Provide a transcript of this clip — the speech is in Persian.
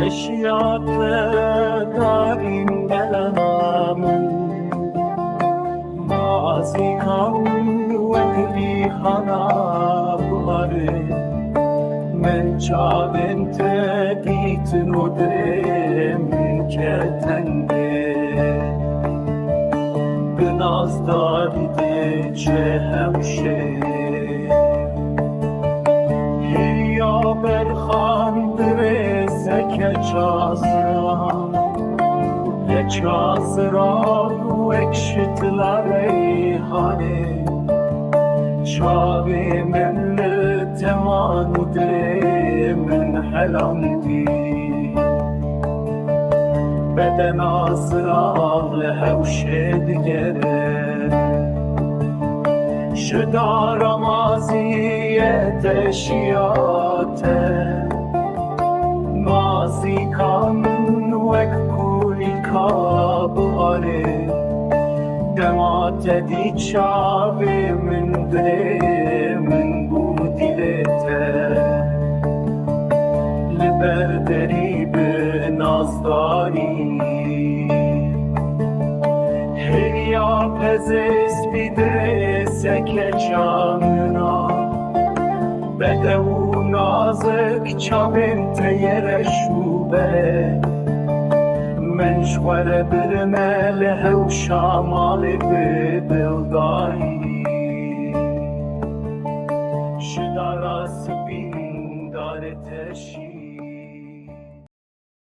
تشیات داریم دلمون مازی کن وقتی خنا باره من چاوین تدیت ندرم که تنگه به ناز داریده چه همشه یا برخان برسه که چازرا و اکشتلا ریحانه چاوی من لتمانو دره من حلم دی بدن آزرا لحوشه دیگره شدار مازیت اشیاته مازی کن وک کولی کاباره دمات دی چاوی من دره من بودیلته لبردری به نازداری هیا پزست بیدرسه که جامنا بده و نازک چاوین تیرشوبه من شوره برمله و شامال به بلدایی شدارا سبین داره تشی